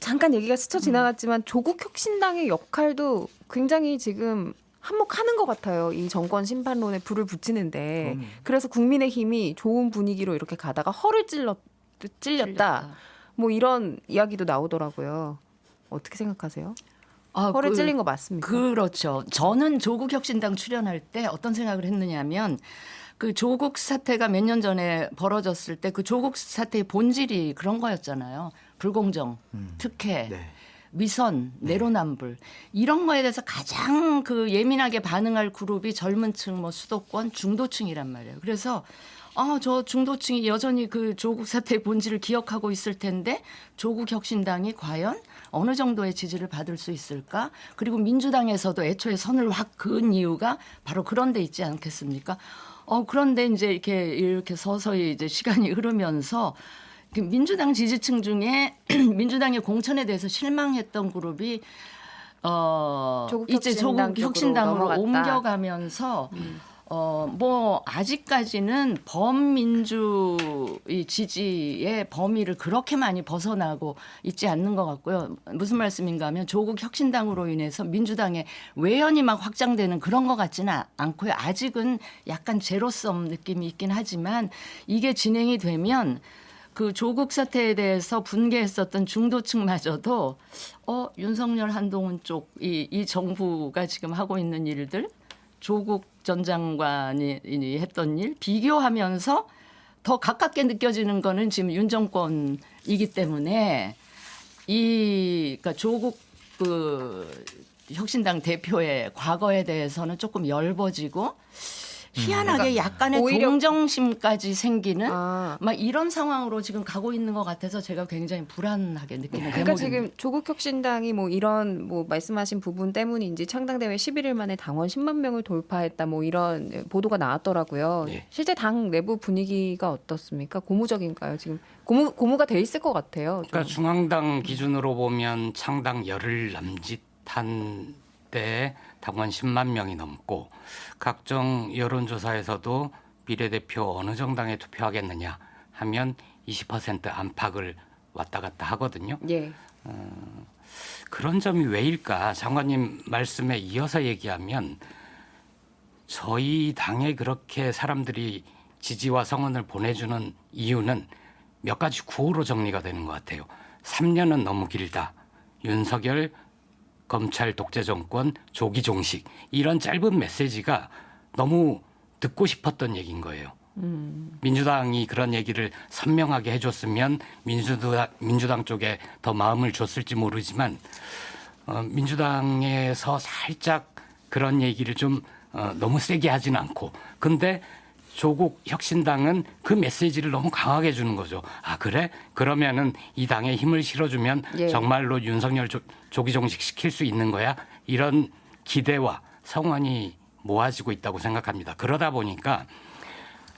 잠깐 얘기가 스쳐 지나갔지만 조국 혁신당의 역할도 굉장히 지금 한몫하는 것 같아요. 이 정권 심판론에 불을 붙이는데. 그래서 국민의힘이 좋은 분위기로 이렇게 가다가 허를 찔렸다. 뭐 이런 이야기도 나오더라고요. 어떻게 생각하세요? 허를 찔린 거 맞습니까? 그렇죠. 저는 조국 혁신당 출연할 때 어떤 생각을 했느냐면 그 조국 사태가 몇 년 전에 벌어졌을 때 그 조국 사태의 본질이 그런 거였잖아요. 불공정, 특혜, 네. 위선, 내로남불 이런 거에 대해서 가장 그 예민하게 반응할 그룹이 젊은 층, 뭐 수도권, 중도층이란 말이에요. 그래서 저 중도층이 여전히 그 조국 사태의 본질을 기억하고 있을 텐데 조국 혁신당이 과연 어느 정도의 지지를 받을 수 있을까? 그리고 민주당에서도 애초에 선을 확 그은 이유가 바로 그런 데 있지 않겠습니까? 그런데 이제 이렇게 서서히 이제 시간이 흐르면서 민주당 지지층 중에 민주당의 공천에 대해서 실망했던 그룹이 이제 조국 혁신당으로 옮겨가면서 뭐 아직까지는 범민주 이 지지의 범위를 그렇게 많이 벗어나고 있지 않는 것 같고요. 무슨 말씀인가 하면 조국 혁신당으로 인해서 민주당의 외연이 막 확장되는 그런 것 같지는 않고요. 아직은 약간 제로섬 느낌이 있긴 하지만 이게 진행이 되면 그 조국 사태에 대해서 분개했었던 중도층마저도 윤석열 한동훈 쪽 이 정부가 지금 하고 있는 일들 조국 전 장관이 했던 일 비교하면서 더 가깝게 느껴지는 거는 지금 윤 정권이기 때문에 그러니까 조국 그 혁신당 대표의 과거에 대해서는 조금 열버지고 희한하게 그러니까 약간의 오히려 동정심까지 생기는 막 이런 상황으로 지금 가고 있는 것 같아서 제가 굉장히 불안하게 느끼는 그러니까 대목입니다. 지금 조국 혁신당이 뭐 이런 뭐 말씀하신 부분 때문인지 창당대회 11일 만에 당원 10만 명을 돌파했다 뭐 이런 보도가 나왔더라고요. 네. 실제 당 내부 분위기가 어떻습니까? 고무적인가요? 지금 고무가 돼 있을 것 같아요. 좀. 그러니까 중앙당 기준으로 보면 창당 열흘 남짓한 때 당원 10만 명이 넘고 각종 여론조사에서도 비례대표 어느 정당에 투표하겠느냐 하면 20% 안팎을 왔다 갔다 하거든요. 예. 그런 점이 왜일까? 장관님 말씀에 이어서 얘기하면 저희 당에 그렇게 사람들이 지지와 성원을 보내주는 이유는 몇 가지 구호로 정리가 되는 것 같아요. 3년은 너무 길다. 윤석열 검찰 독재 정권 조기 종식 이런 짧은 메시지가 너무 듣고 싶었던 얘기인 거예요. 민주당이 그런 얘기를 선명하게 해줬으면 민주당 쪽에 더 마음을 줬을지 모르지만 민주당에서 살짝 그런 얘기를 좀 너무 세게 하지는 않고 근데 조국 혁신당은 그 메시지를 너무 강하게 주는 거죠. 아 그래? 그러면은 이 당에 힘을 실어주면 예. 정말로 윤석열 조기 종식 시킬 수 있는 거야? 이런 기대와 성원이 모아지고 있다고 생각합니다. 그러다 보니까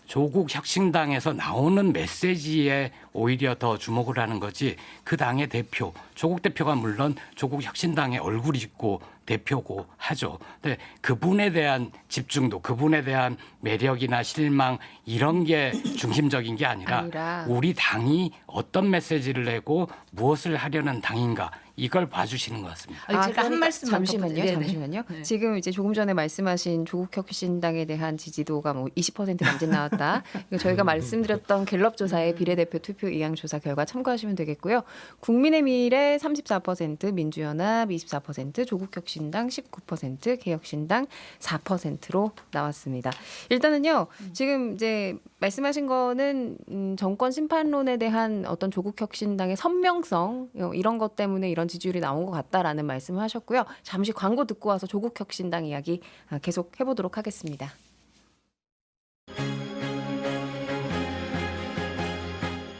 조국 혁신당에서 나오는 메시지에 오히려 더 주목을 하는 거지 그 당의 대표, 조국 대표가 물론 조국 혁신당의 얼굴이 있고 대표고 하죠. 근데 그분에 대한 집중도, 그분에 대한 매력이나 실망 이런 게 중심적인 게 아니라 우리 당이 어떤 메시지를 내고 무엇을 하려는 당인가 이걸 봐주시는 것 같습니다. 제가 한 말씀 잠시만요. 네. 지금 이제 조금 전에 말씀하신 조국 혁신당에 대한 지지도가 뭐 20% 남짓 나왔다. 이거 저희가 말씀드렸던 갤럽 조사의 비례대표 투표 이양 조사 결과 참고하시면 되겠고요. 국민의 미래 34%, 민주연합 24%, 조국 혁신당 19%, 개혁신당 4%로 나왔습니다. 일단은요. 지금 이제 말씀하신 거는 정권 심판론에 대한 어떤 조국 혁신당의 선명성 이런 것 때문에 이런 지지율이 나온 것 같다라는 말씀을 하셨고요. 잠시 광고 듣고 와서 조국 혁신당 이야기 계속 해보도록 하겠습니다.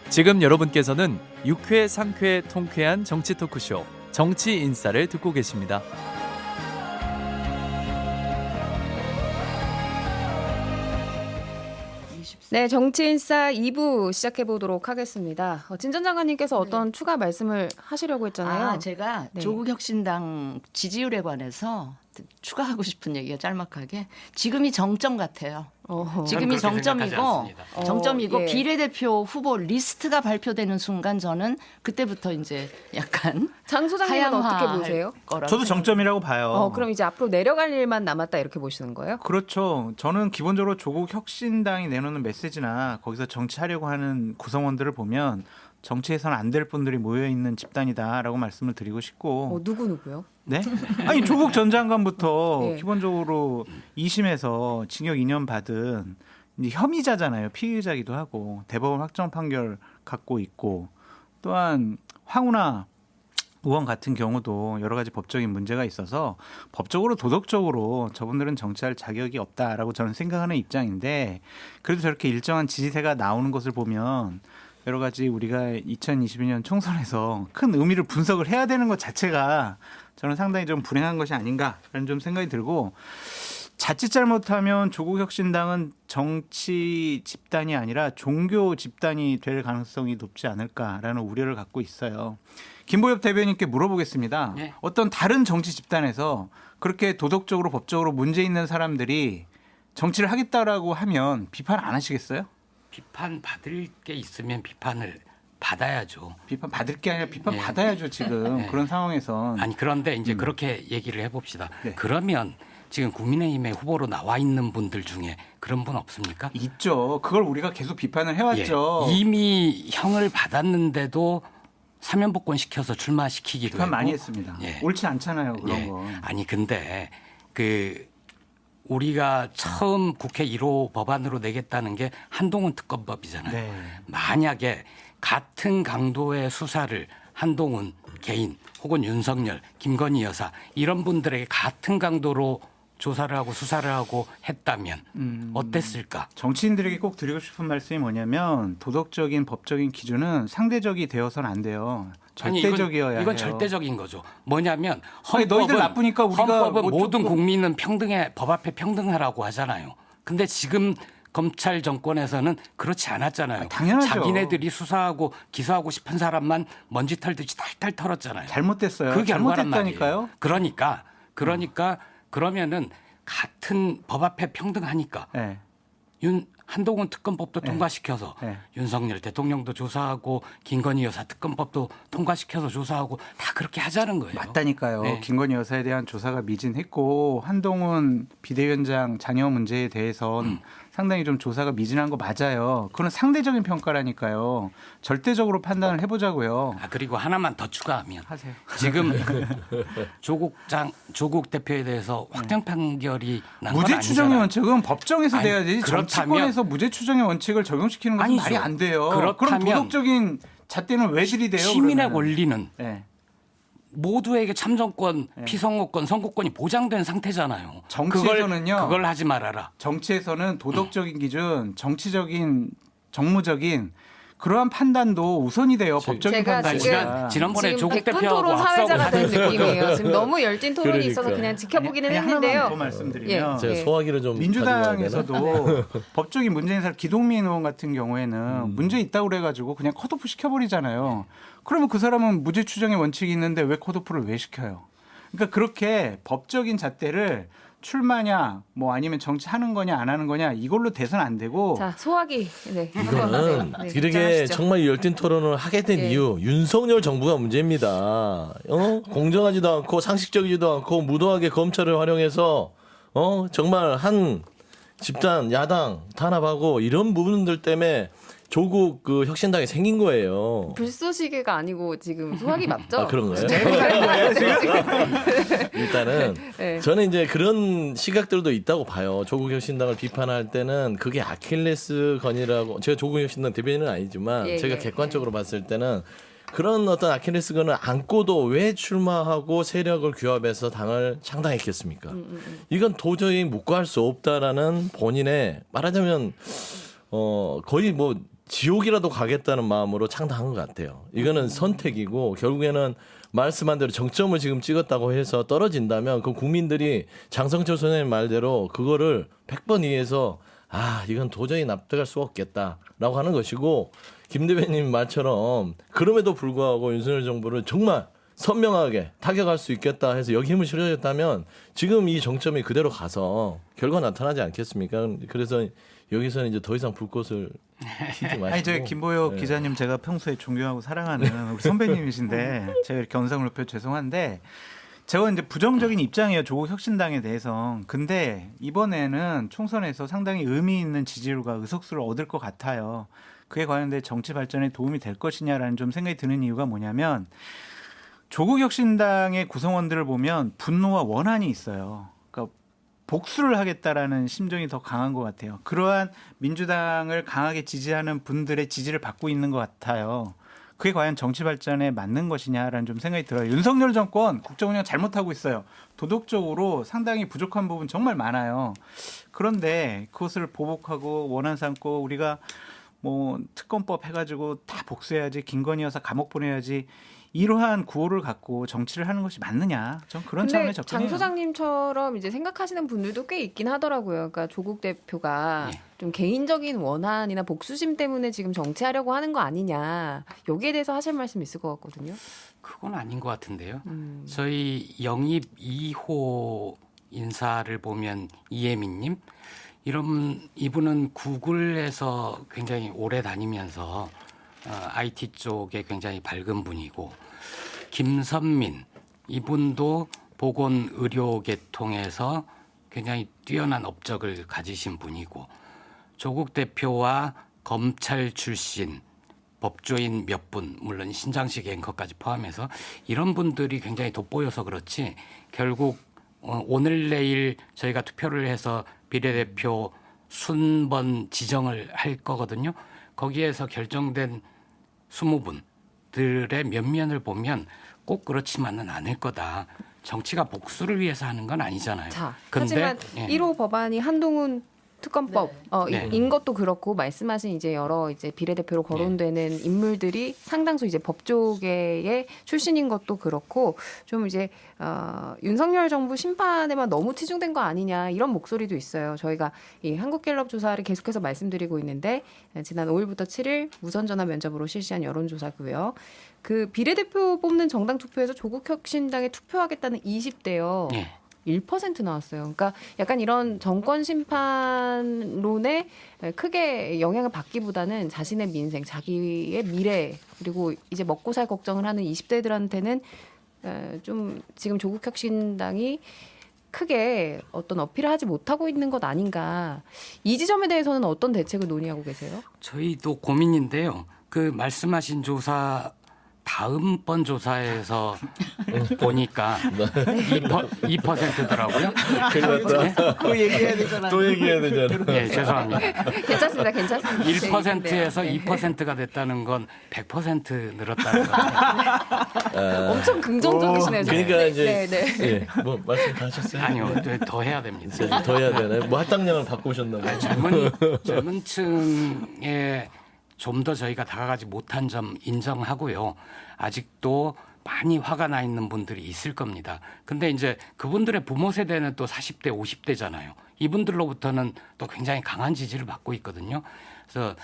지금 여러분께서는 6회, 상쾌, 통쾌한 정치 토크쇼 정치 인사를 듣고 계십니다. 네, 정치인싸 2부 시작해 보도록 하겠습니다. 진 전 장관님께서 어떤 추가 말씀을 하시려고 했잖아요. 제가 네. 조국 혁신당 지지율에 관해서 추가하고 싶은 얘기가 짤막하게 지금이 정점 같아요. 어허. 지금이 저는 그렇게 생각하지 정점이고 않습니다. 정점이고 예. 비례대표 후보 리스트가 발표되는 순간 저는 그때부터 이제 약간 장 소장님은 어떻게 보세요? 저도 정점이라고 봐요. 그럼 이제 앞으로 내려갈 일만 남았다 이렇게 보시는 거예요? 그렇죠. 저는 기본적으로 조국 혁신당이 내놓는 메시지나 거기서 정치하려고 하는 구성원들을 보면 정치에서는 안 될 분들이 모여 있는 집단이다라고 말씀을 드리고 싶고. 누구요? 네? 아니 조국 전 장관부터 네. 기본적으로 2심에서 징역 2년 받은 이제 혐의자잖아요. 피의자기도 하고 대법원 확정 판결 갖고 있고 또한 황운하 의원 같은 경우도 여러 가지 법적인 문제가 있어서 법적으로 도덕적으로 저분들은 정치할 자격이 없다라고 저는 생각하는 입장인데 그래도 저렇게 일정한 지지세가 나오는 것을 보면 여러 가지 우리가 2022년 총선에서 큰 의미를 분석을 해야 되는 것 자체가 저는 상당히 좀 불행한 것이 아닌가라는 좀 생각이 들고 자칫 잘못하면 조국혁신당은 정치 집단이 아니라 종교 집단이 될 가능성이 높지 않을까라는 우려를 갖고 있어요. 김보엽 대변인께 물어보겠습니다. 네. 어떤 다른 정치 집단에서 그렇게 도덕적으로 법적으로 문제 있는 사람들이 정치를 하겠다라고 하면 비판 안 하시겠어요? 비판 받을 게 있으면 비판을 받아야죠. 비판 받을 게 아니라 비판 네. 받아야죠 지금 네. 그런 상황에선. 아니 그런데 이제 그렇게 얘기를 해봅시다. 네. 그러면 지금 국민의힘의 후보로 나와 있는 분들 중에 그런 분 없습니까? 있죠. 그걸 우리가 계속 비판을 해왔죠. 예. 이미 형을 받았는데도 사면복권 시켜서 출마시키기도 비판 했고. 많이 했습니다. 예. 옳지 않잖아요 그런 예. 거. 아니 근데 그 우리가 처음 국회 1호 법안으로 내겠다는 게 한동훈 특검법이잖아요. 네. 만약에 같은 강도의 수사를 한동훈 개인 혹은 윤석열, 김건희 여사 이런 분들에게 같은 강도로 조사를 하고 수사를 하고 했다면 어땠을까? 정치인들에게 꼭 드리고 싶은 말씀이 뭐냐면 도덕적인 법적인 기준은 상대적이 되어서는 안 돼요. 아니, 절대적이어야 이건 해요. 절대적인 거죠. 뭐냐면 아니, 헌법은, 너희들 나쁘니까 우리가 헌법은 뭐 모든 조금- 국민은 평등해 법 앞에 평등하라고 하잖아요. 근데 지금 검찰 정권에서는 그렇지 않았잖아요. 당연하죠. 자기네들이 수사하고 기소하고 싶은 사람만 먼지 털듯이 탈탈 털었잖아요. 잘못됐어요. 그 결과란 잘못됐다니까요. 말이에요. 그러니까 그러면은 같은 법 앞에 평등하니까 네. 한동훈 특검법도 통과시켜서 네. 윤석열 대통령도 조사하고 김건희 여사 특검법도 통과시켜서 조사하고 다 그렇게 하자는 거예요. 맞다니까요. 네. 김건희 여사에 대한 조사가 미진했고 한동훈 비대위원장 자녀 문제에 대해선 상당히 좀 조사가 미진한 거 맞아요. 그건 상대적인 평가라니까요. 절대적으로 해보자고요. 그리고 하나만 더 추가하면 하세요. 지금 조국 대표에 대해서 확정 판결이 난 건 무죄 아니잖아요. 추정의 원칙은 법정에서 아니, 돼야지 그렇다면- 정치권에서 무죄 추정의 원칙을 적용시키는 것은 아니죠. 말이 안 돼요. 그럼 그렇다면 도덕적인 잣대는 왜 들이대요? 시민의 그러면? 권리는 네. 모두에게 참정권, 피선거권, 선거권이 보장된 상태잖아요. 정치에서는요. 그걸 하지 말아라. 정치에서는 도덕적인 기준, 정치적인, 정무적인 그러한 판단도 우선이 돼요. 법적인 제가 판단이. 지금 지난번에 지금 조국 백분 대표하고 토론 악수하고 사회자가 된 사진 느낌이에요. 지금 너무 열띤 토론이 그러니까. 있어서 그냥 지켜보기는 아니, 하나만 더 했는데요. 말씀드리면 예. 제가 소화기를 좀 민주당에서도 법적인 문제인 사람 기동민 의원 같은 경우에는 문제 있다고 그래가지고 그냥 컷오프 시켜버리잖아요. 그러면 그 사람은 무죄 추정의 원칙이 있는데 왜 컷오프를 왜 시켜요? 그러니까 그렇게 법적인 잣대를 출마냐 뭐 아니면 정치하는 거냐 안 하는 거냐 이걸로 돼서는 안 되고 자, 소화기. 네. 이거는 네, 이렇게 결정하시죠. 정말 열띤 토론을 하게 된 예. 이유 윤석열 정부가 문제입니다. 공정하지도 않고 상식적이지도 않고 무도하게 검찰을 활용해서 정말 한 집단 야당 탄압하고 이런 부분들 때문에 조국 그 혁신당이 생긴 거예요. 불쏘시개가 아니고 지금 소화기 맞죠? 아 그런가요? 일단은 네. 저는 이제 그런 시각들도 있다고 봐요. 조국 혁신당을 비판할 때는 그게 아킬레스건이라고 제가 조국 혁신당 대변인은 아니지만 예, 제가 예, 객관적으로 봤을 때는 그런 어떤 아킬레스건을 안고도 왜 출마하고 세력을 규합해서 당을 창당했겠습니까? 이건 도저히 묵과할 수 없다라는 본인의 말하자면 거의 뭐 지옥이라도 가겠다는 마음으로 창당한 것 같아요. 이거는 선택이고 결국에는 말씀한 대로 정점을 지금 찍었다고 해서 떨어진다면 그 국민들이 장성철 소장님 말대로 그거를 100번 이해해서 이건 도저히 납득할 수 없겠다라고 하는 것이고 김 대변인 말처럼 그럼에도 불구하고 윤석열 정부를 정말 선명하게 타격할 수 있겠다 해서 여기 힘을 실어줬다면 지금 이 정점이 그대로 가서 결과 나타나지 않겠습니까? 그래서 여기서는 이제 더 이상 불꽃을 피지 마시고. 아니 저희 김보혁 네. 기자님 제가 평소에 존경하고 사랑하는 우리 선배님이신데 제가 이렇게 언성을 높여 죄송한데 제가 이제 부정적인 입장이에요. 조국 혁신당에 대해서. 근데 이번에는 총선에서 상당히 의미 있는 지지율과 의석수를 얻을 것 같아요. 그에 관련된 정치 발전에 도움이 될 것이냐라는 좀 생각이 드는 이유가 뭐냐면 조국 혁신당의 구성원들을 보면 분노와 원한이 있어요. 그러니까 복수를 하겠다라는 심정이 더 강한 것 같아요. 그러한 민주당을 강하게 지지하는 분들의 지지를 받고 있는 것 같아요. 그게 과연 정치 발전에 맞는 것이냐라는 좀 생각이 들어요. 윤석열 정권 국정 운영 잘못하고 있어요. 도덕적으로 상당히 부족한 부분 정말 많아요. 그런데 그것을 보복하고 원한 삼고 우리가 뭐 특검법 해가지고 다 복수해야지, 김건희 여사 감옥 보내야지, 이러한 구호를 갖고 정치를 하는 것이 맞느냐? 전 그런 차원의 근데 접근이에요. 장 소장님처럼 이제 생각하시는 분들도 꽤 있긴 하더라고요. 그러니까 조국 대표가 네. 좀 개인적인 원한이나 복수심 때문에 지금 정치하려고 하는 거 아니냐. 여기에 대해서 하실 말씀 있을 것 같거든요. 그건 아닌 것 같은데요. 저희 영입 2호 인사를 보면 이혜민님 이분은 구글에서 굉장히 오래 다니면서 IT 쪽에 굉장히 밝은 분이고 김선민 이분도 보건의료계통에서 굉장히 뛰어난 업적을 가지신 분이고 조국 대표와 검찰 출신 법조인 몇 분, 물론 신장식 앵커까지 포함해서 이런 분들이 굉장히 돋보여서 그렇지 결국 오늘 내일 저희가 투표를 해서 비례대표 순번 지정을 할 거거든요. 거기에서 결정된 20분들의 면면을 보면 꼭 그렇지만은 않을 거다. 정치가 복수를 위해서 하는 건 아니잖아요. 자, 근데 하지만 예. 1호 법안이 한동훈 특검법 네. 인 것도 그렇고 말씀하신 이제 여러 이제 비례대표로 거론되는 인물들이 상당수 이제 법조계의 출신인 것도 그렇고 좀 이제 윤석열 정부 심판에만 너무 치중된 거 아니냐 이런 목소리도 있어요. 저희가 이 한국갤럽 조사를 계속해서 말씀드리고 있는데 지난 5일부터 7일 무선 전화 면접으로 실시한 여론조사고요. 그 비례대표 뽑는 정당 투표에서 조국 혁신당에 투표하겠다는 20대요. 예. 1% 나왔어요. 그러니까 약간 이런 정권 심판론에 크게 영향을 받기보다는 자신의 민생, 자기의 미래 그리고 이제 먹고 살 걱정을 하는 20대들한테는 좀 지금 조국 혁신당이 크게 어떤 어필을 하지 못하고 있는 것 아닌가. 이 지점에 대해서는 어떤 대책을 논의하고 계세요? 저희도 고민인데요. 그 말씀하신 조사 다음번 조사에서 보니까 2%더라고요. 그 얘기해야 되잖아요. 또 얘기해야 되잖아요. 네, 죄송합니다. 괜찮습니다. 괜찮습니다. 1%에서 네. 2%가 됐다는 건 100% 늘었다는 거예요. 엄청 긍정적이시네요. 그러니까 이제 네, 네. 예, 뭐 말씀 다 하셨어요? 아니요, 더 해야 됩니다. 이제 더 해야 되나요? 뭐 할당량을 바꾸셨나 봐요. 젊은 층에 좀 더 저희가 다가가지 못한 점 인정하고요. 아직도 많이 화가 나 있는 분들이 있을 겁니다. 근데 이제 그분들의 부모 세대는 또 40대, 50대잖아요. 이분들로부터는 또 굉장히 강한 지지를 받고 있거든요. 그래서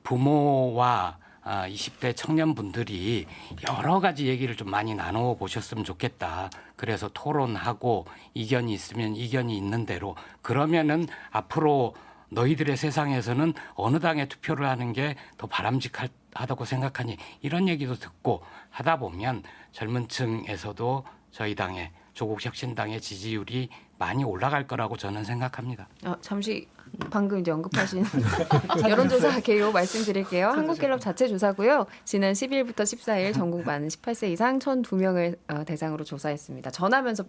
부모와 20대 청년분들이 여러 가지 얘기를 좀 많이 나눠 보셨으면 좋겠다. 그래서 토론하고 이견이 있으면 이견이 있는 대로 그러면은 앞으로 너희들의 세상에서는 어느 당에 투표를 하는 게 더 바람직하다고 생각하니 이런 얘기도 듣고 하다 보면 젊은 층에서도 저희 당의 조국 혁신당의 지지율이 많이 올라갈 거라고 저는 생각합니다. 잠시 방금 이제 언급하신 여론조사 개요 말씀드릴게요. 한국갤럽 자체 조사고요. 지난 12일부터 14일 전국 만 18세 이상 1,002명을 대상으로 조사했습니다. 전화 면접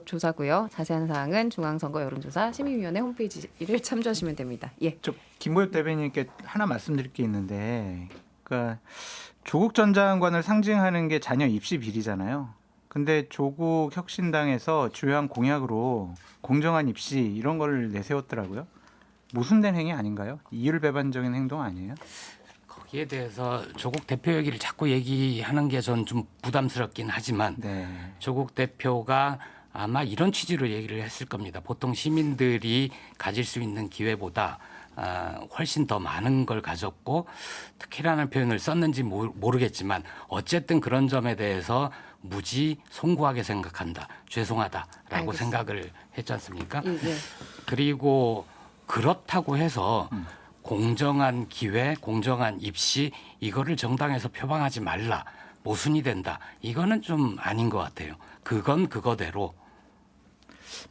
조사고요. 자세한 사항은 중앙선거 여론조사 심의위원회 홈페이지를 참조하시면 됩니다. 예. 저 김보엽 대변인께 하나 말씀드릴 게 있는데, 그러니까 조국 전 장관을 상징하는 게 자녀 입시 비리잖아요. 근데 조국 혁신당에서 주요한 공약으로 공정한 입시 이런 걸 내세웠더라고요. 모순된 행위 아닌가요? 이율배반적인 행동 아니에요? 거기에 대해서 조국 대표 얘기를 자꾸 얘기하는 게 전 좀 부담스럽긴 하지만 네. 조국 대표가 아마 이런 취지로 얘기를 했을 겁니다. 보통 시민들이 가질 수 있는 기회보다 훨씬 더 많은 걸 가졌고 특히라는 표현을 썼는지 모르겠지만 어쨌든 그런 점에 대해서 무지 송구하게 생각한다. 죄송하다라고 알겠습니다. 생각을 했지 않습니까? 예, 예. 그리고 그렇다고 해서 공정한 기회, 공정한 입시 이거를 정당에서 표방하지 말라. 모순이 된다. 이거는 좀 아닌 것 같아요. 그건 그거대로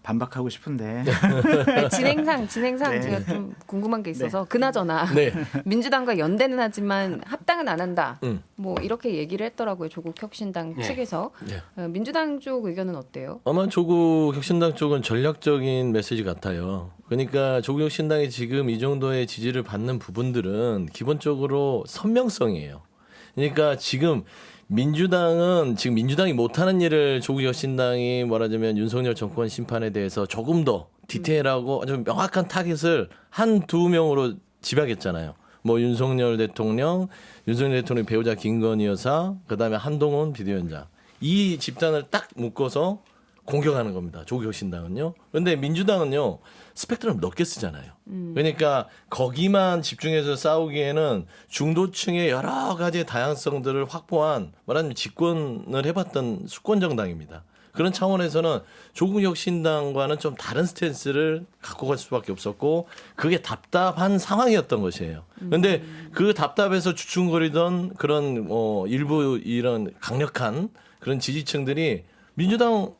반박하고 싶은데 아니, 진행상 네. 제가 좀 궁금한 게 있어서 그나저나 네. 민주당과 연대는 하지만 합당은 안 한다. 뭐 이렇게 얘기를 했더라고요. 조국 혁신당 네. 측에서. 네. 민주당 쪽 의견은 어때요? 아마 조국 혁신당 쪽은 전략적인 메시지 같아요. 그러니까 조국 혁신당이 지금 이 정도의 지지를 받는 부분들은 기본적으로 선명성이에요. 그러니까 지금 민주당이 못하는 일을 조국 혁신당이 말하자면 윤석열 정권 심판에 대해서 조금 더 디테일하고 아주 명확한 타깃을 한 두 명으로 집약했잖아요. 뭐 윤석열 대통령 배우자 김건희 여사, 그다음에 한동훈 비대위원장 이 집단을 딱 묶어서 공격하는 겁니다. 조국 혁신당은요. 그런데 민주당은요 스펙트럼 넓게 쓰잖아요. 그러니까 거기만 집중해서 싸우기에는 중도층의 여러 가지 다양성들을 확보한 말하자면 집권을 해봤던 수권 정당입니다. 그런 차원에서는 조국 혁신당과는 좀 다른 스탠스를 갖고 갈 수밖에 없었고 그게 답답한 상황이었던 것이에요. 그런데 그 답답해서 주춤거리던 그런 일부 이런 강력한 그런 지지층들이 민주당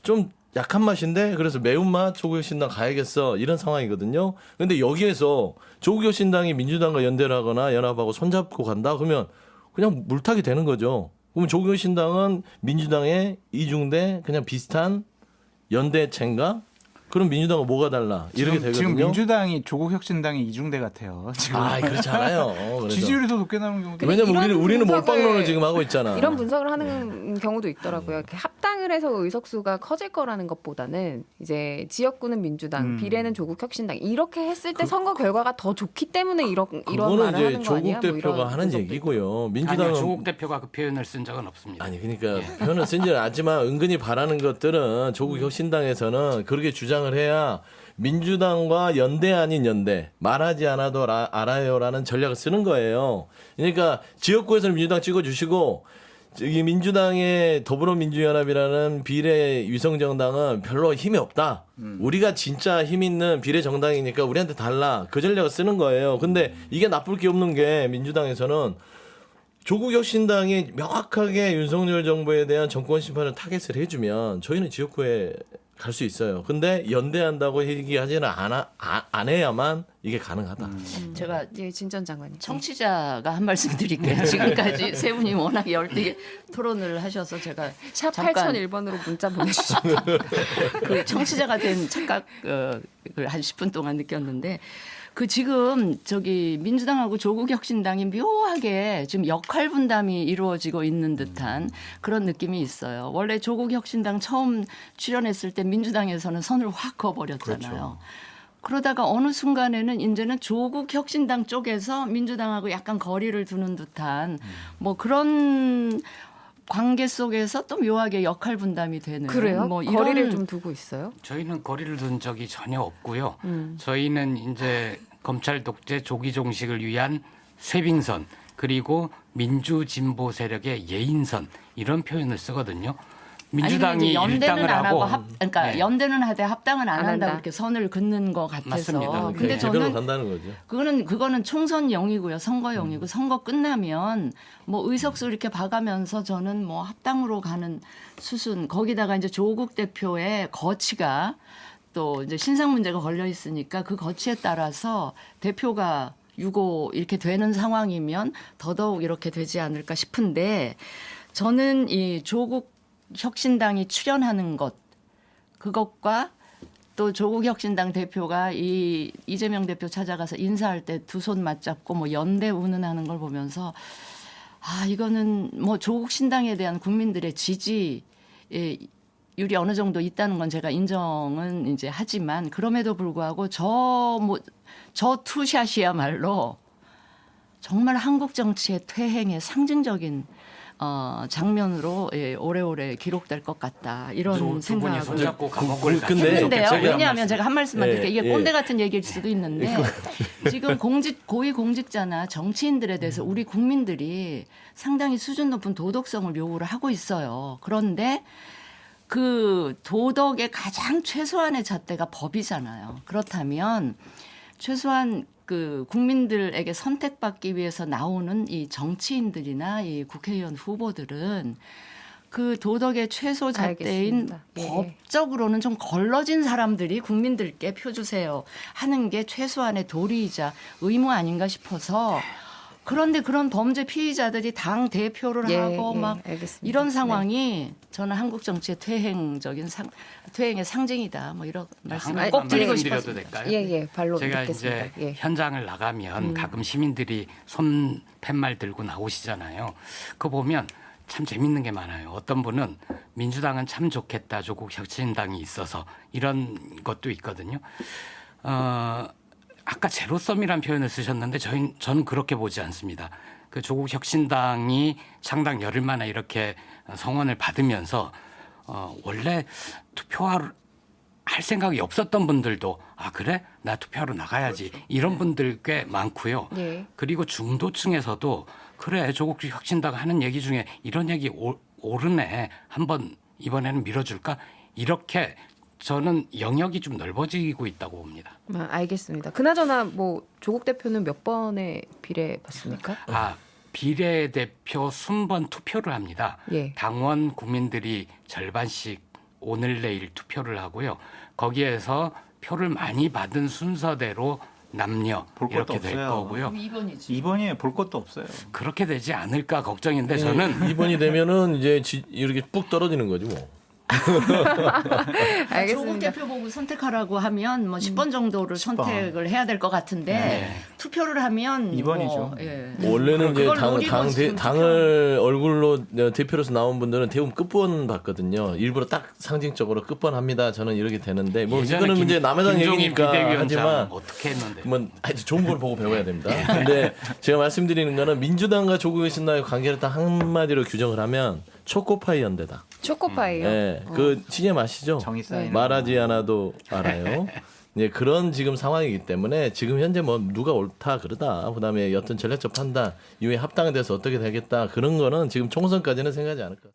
좀 약한 맛인데 그래서 매운맛 조국 혁신당 가야겠어 이런 상황이거든요. 그런데 여기에서 조국 혁신당이 민주당과 연대를 하거나 연합하고 손잡고 간다 그러면 그냥 물타기 되는 거죠. 그러면 조국 혁신당은 민주당의 이중대 그냥 비슷한 연대체인가? 그럼 민주당은 뭐가 달라? 이렇게 되거든요. 지금 민주당이 조국 혁신당의 이중대 같아요. 지금 그렇지 않아요. 그래서. 지지율이 더 높게 나오는 경우도 근데 왜냐면 이런 우리는 분석을- 몰빵론을 지금 하고 있잖아. 이런 분석을 하는 경우도 있더라고요. 이렇게 합당을 해서 의석수가 커질 거라는 것보다는 이제 지역구는 민주당, 비례는 조국 혁신당 이렇게 했을 때 선거 결과가 더 좋기 때문에 이런 그거는 말을 이제 하는 거 조국 아니야? 뭐 대표가 이런 하는 분석도 얘기고요. 아니요. 민주당은 조국 대표가 그 표현을 쓴 적은 없습니다. 아니 그러니까 표현을 쓴지는 않지만 은근히 바라는 것들은 조국 혁신당에서는 그렇게 주장을 해야 민주당과 연대 아닌 연대 말하지 않아도 알아요라는 전략을 쓰는 거예요. 그러니까 지역구에서는 민주당 찍어주시고 이 민주당의 더불어민주연합이라는 비례 위성정당은 별로 힘이 없다. 우리가 진짜 힘 있는 비례 정당이니까 우리한테 달라. 그 전략을 쓰는 거예요. 근데 이게 나쁠 게 없는 게 민주당에서는 조국 혁신당이 명확하게 윤석열 정부에 대한 정권 심판을 타겟을 해주면 저희는 지역구에 갈 수 있어요. 근데 연대한다고 얘기하지는 안 해야만 이게 가능하다. 제가 예, 진전 장관님. 청취자가 한 말씀 드릴게요. 지금까지 세 분이 워낙 열띠게 토론을 하셔서 제가 샵 잠깐 8001번으로 문자 보내주시면 그 청취자가 된 착각을 한 10분 동안 느꼈는데 그 지금 저기 민주당하고 조국 혁신당이 묘하게 지금 역할 분담이 이루어지고 있는 듯한 그런 느낌이 있어요. 원래 조국 혁신당 처음 출연했을 때 민주당에서는 선을 확 그어버렸잖아요. 그렇죠. 그러다가 어느 순간에는 이제는 조국 혁신당 쪽에서 민주당하고 약간 거리를 두는 듯한 뭐 그런 관계 속에서 또 묘하게 역할 분담이 되는 그래요? 뭐 거리를 좀 두고 있어요? 저희는 거리를 둔 적이 전혀 없고요. 저희는 이제 검찰 독재 조기 종식을 위한 쇄빙선 그리고 민주 진보 세력의 예인선 이런 표현을 쓰거든요. 민주당이 아니, 근데 이제 연대는 일당을 안 하고 하고 그러니까 네. 연대는 하되 합당은 안 안 한다 한다. 그렇게 선을 긋는 것 같아서. 맞습니다. 근데 개별로 저는 간다는 거죠. 그거는 총선용이고요, 선거용이고 선거 끝나면 뭐 의석수 이렇게 봐가면서 저는 뭐 합당으로 가는 수순 거기다가 이제 조국 대표의 거치가 또 이제 신상 문제가 걸려 있으니까 그 거치에 따라서 대표가 유고 이렇게 되는 상황이면 더더욱 이렇게 되지 않을까 싶은데 저는 이 조국 혁신당이 출연하는 것 그것과 또 조국 혁신당 대표가 이 이재명 대표 찾아가서 인사할 때 두 손 맞잡고 뭐 연대 운운하는 걸 보면서 이거는 뭐 조국 신당에 대한 국민들의 지지율이 어느 정도 있다는 건 제가 인정은 이제 하지만 그럼에도 불구하고 저 투샷이야말로 정말 한국 정치의 퇴행의 상징적인 장면으로 오래오래 기록될 것 같다 이런 두 분이 생각을 손잡고 감옥을 근데 갔으면 했는데요. 좋겠어요. 왜냐하면 제가 한 말씀만 예, 드릴게요. 이게 예. 꼰대 같은 얘기일 수도 있는데 지금 고위 공직자나 정치인들에 대해서 우리 국민들이 상당히 수준 높은 도덕성을 요구를 하고 있어요. 그런데 그 도덕의 가장 최소한의 잣대가 법이잖아요. 그렇다면 최소한 그 국민들에게 선택받기 위해서 나오는 이 정치인들이나 이 국회의원 후보들은 그 도덕의 최소 잣대인 알겠습니다. 예. 법적으로는 좀 걸러진 사람들이 국민들께 표 주세요 하는 게 최소한의 도리이자 의무 아닌가 싶어서 그런데 그런 범죄 피의자들이 당 대표를 예, 하고 예, 막 알겠습니다. 이런 상황이 저는 한국 정치의 퇴행의 상징이다. 뭐 이런 말씀을 한 꼭 가지만 드리고 말씀드려도 싶었습니다. 될까요? 예, 예, 발로 제가 듣겠습니다. 이제 예. 현장을 나가면 가끔 시민들이 손 팻말 들고 나오시잖아요. 그거 보면 참 재밌는 게 많아요. 어떤 분은 민주당은 참 좋겠다. 조국 혁신당이 있어서 이런 것도 있거든요. 아까 제로섬이라는 표현을 쓰셨는데 저는 그렇게 보지 않습니다. 그 조국 혁신당이 창당 열흘 만에 이렇게 성원을 받으면서 원래 투표할 생각이 없었던 분들도 아 그래? 나 투표하러 나가야지. 이런 분들 꽤 많고요. 예. 그리고 중도층에서도 그래 조국 혁신당 하는 얘기 중에 이런 얘기 옳으네. 한번 이번에는 밀어줄까? 이렇게 저는 영역이 좀 넓어지고 있다고 봅니다. 알겠습니다. 그나저나 뭐 조국 대표는 몇 번의 비례 받습니까? 비례대표 순번 투표를 합니다. 예. 당원 국민들이 절반씩 오늘 내일 투표를 하고요. 거기에서 표를 많이 받은 순서대로 남녀 볼 것도 이렇게 될 없어요. 거고요. 2번이 볼 것도 없어요. 그렇게 되지 않을까 걱정인데 저는 2번이 되면은 이제 이렇게 뚝 떨어지는 거지 뭐. 조국 알겠습니다. 대표 보고 선택하라고 하면 뭐 10번 정도를 선택을 해야 될 것 같은데 투표를 하면 2번이죠. 뭐, 예. 원래는 이제 그걸 노리고 지금 당을 얼굴로 대표로서 나온 분들은 대부분 끝번 받거든요. 일부러 딱 상징적으로 끝번합니다. 저는 이렇게 되는데 뭐 예전에 이거는 이제 남의 당 김종인 얘기니까 비대위원장 하지만 어떻게 했는데 뭐 하여튼 좋은 걸 보고 배워야 됩니다. 근데 제가 말씀드리는 거는 민주당과 조국 혁신당의 관계를 딱 한마디로 규정을 하면 초코파이 연대다. 초코파이요. 네, 그 진짜 아시죠? 정이 쌓이는 말하지 않아도 알아요. 네, 그런 지금 상황이기 때문에 지금 현재 뭐 누가 옳다 그러다 그다음에 어떤 전략적 판단 이후에 합당에 대해서 어떻게 되겠다 그런 거는 지금 총선까지는 생각하지 않을 것 같아요.